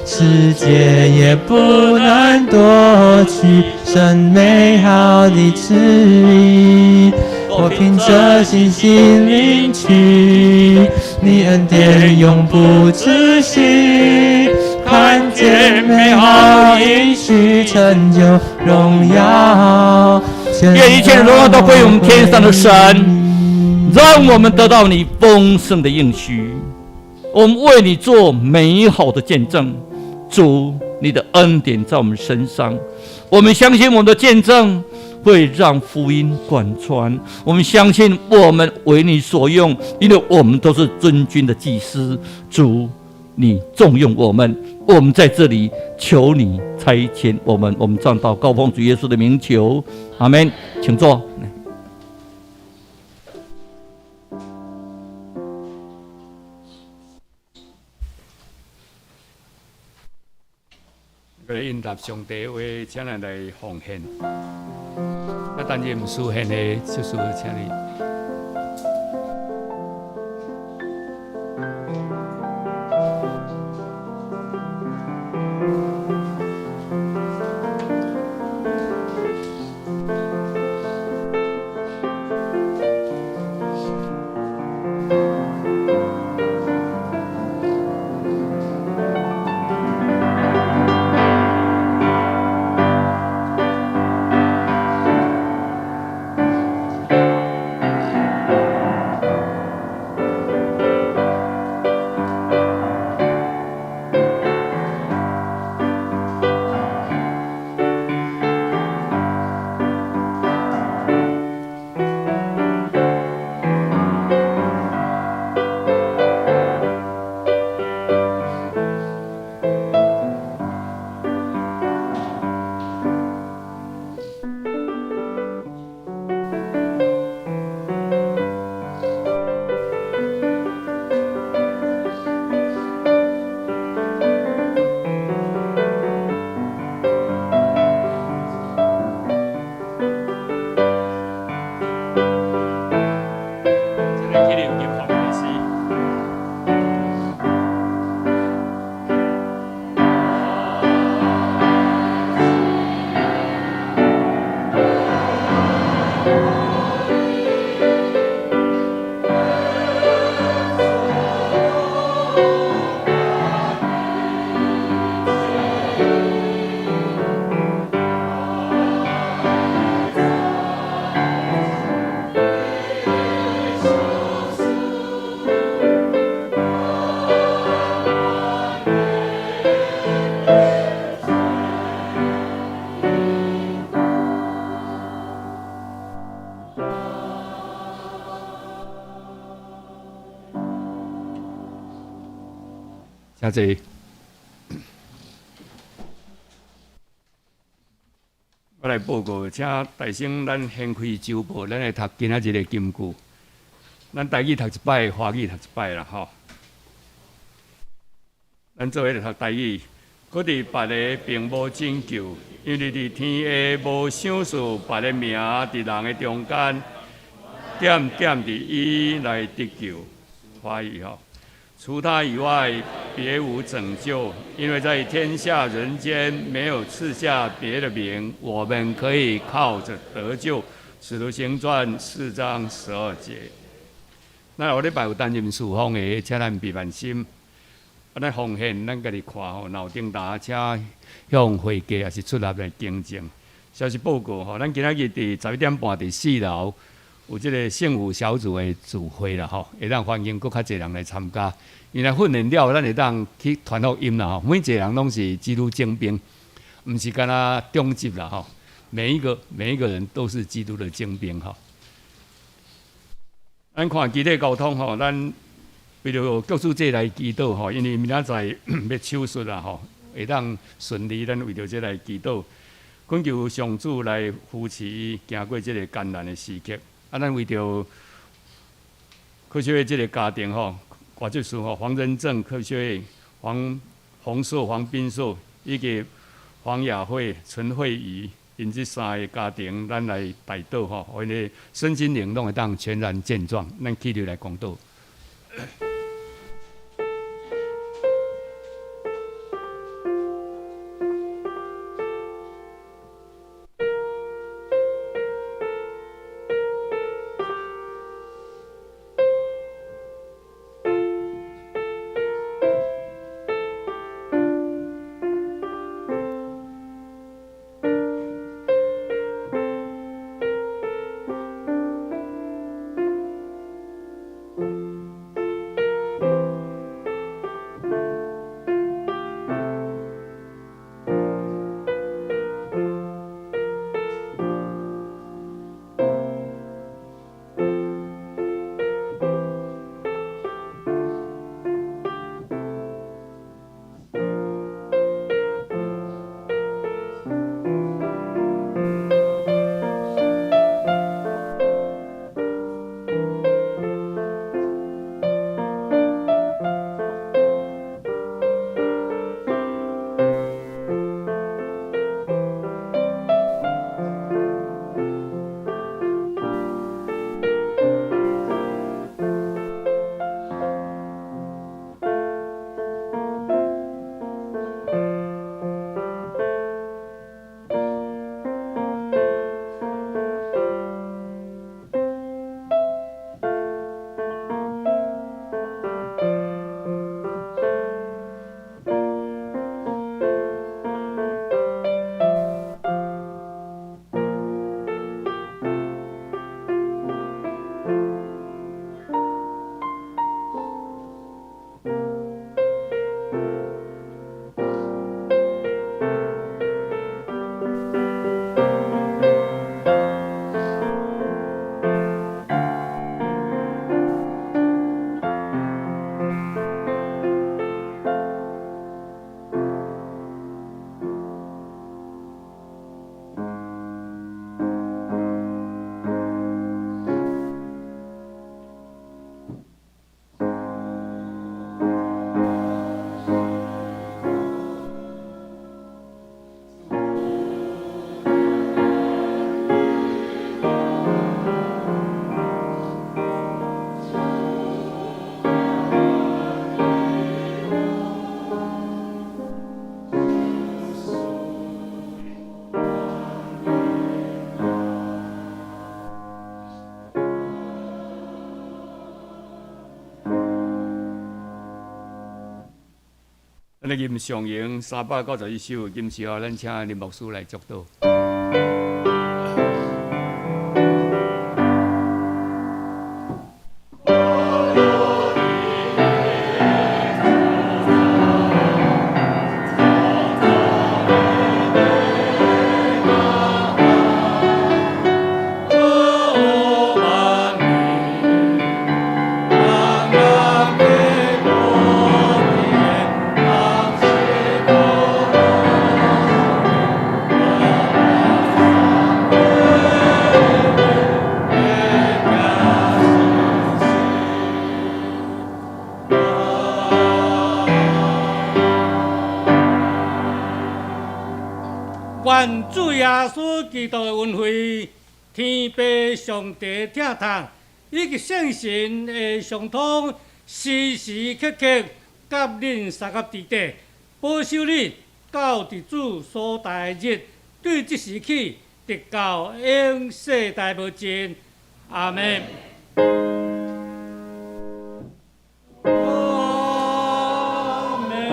世界也不能夺去神美好的旨意。我凭着信心领取你恩典永不止息，看见美好应许成就荣耀。愿一切荣耀都归我们天上的神，让我们得到你丰盛的应许。我们为你做美好的见证，主，你的恩典在我们身上，我们相信我们的见证会让福音贯穿。我们相信我们为你所用，因为我们都是尊君的祭司。主，你重用我们，我们在这里求你差遣我们。我们这样祷告，奉主耶稣的名求，阿们。请坐。应答上帝话，请咱来奉献。担任书献的就是请你。谢谢。我来报告，请大声咱掀开周报，咱来读今仔日的金句。咱台语读一摆，华语读一摆啦，吼。咱做伙来读台语。我伫别个并无拯救，因为伫天下无想数别个名，伫人的中间，点点伫伊来得救。华语吼。除他以外，别无拯救，因为在天下人间没有赐下别的名，我们可以靠着得救。使徒行传4章12节。咱后礼拜有担任事奉的，请咱别慢心。咱奉献，咱家己看吼，脑顶打车向会计也是出入来见证。消息报告吼，咱今仔日伫11点半伫4楼。有即个幸福小组的聚会啦，吼，会当欢迎更较侪人来参加。因为训练了，咱会当去传福音啦，吼。每一个人拢是基督精兵，毋是干那中级啦，吼。每一个人都是基督的精兵，吼。咱看基体交通吼，咱为了各处这来祈祷吼，因为明仔载要手术啦，吼，会当顺利，咱为着这来祈祷，恳求上主来扶持行过这个艰难的时刻。咱为着科学院这个家庭吼，挂这事吼，黄仁正、科学院、黄洪硕、黄斌硕，以及黄雅慧、陈慧仪，因这三个家庭，咱来代祷吼，因为身心灵拢会当全然健壮，咱起立来讲祷。的吟上营391首，今时候咱请林牧师来祝祷。愿主耶稣基督的恩惠、天父上帝疼痛，以及圣神的相通，时时刻刻甲恁三合伫地，保守你到伫主所在的日，对即时起，直到永世代无尽。阿门。阿门。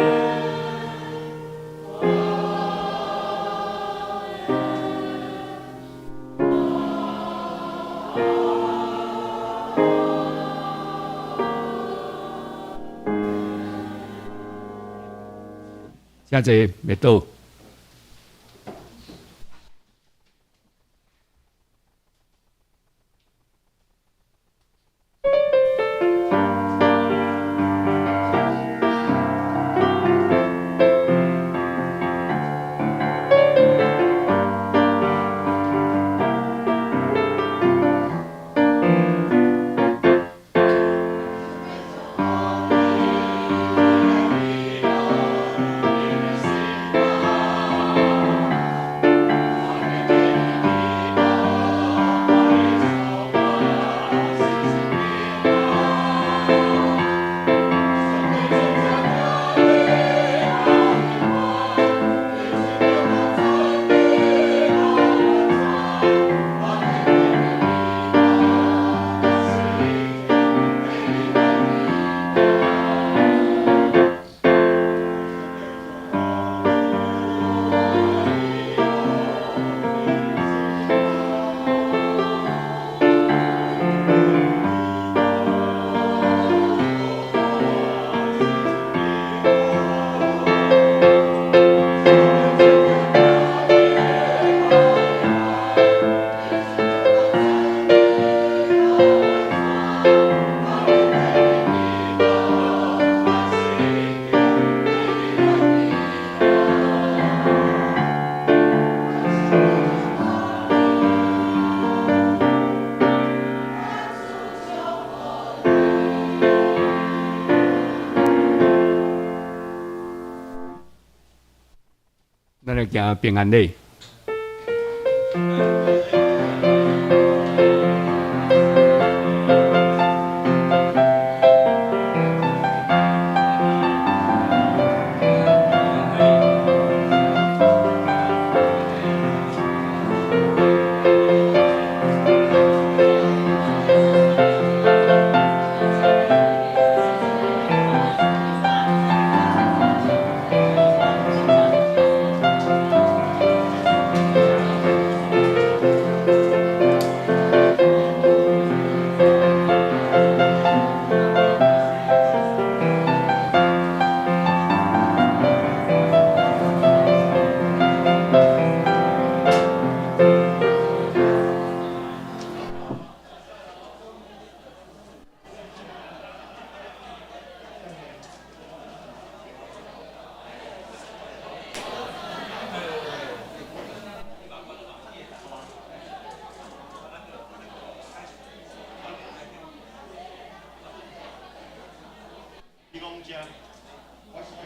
现在未到。咱来行平安礼。你讲遮，我是要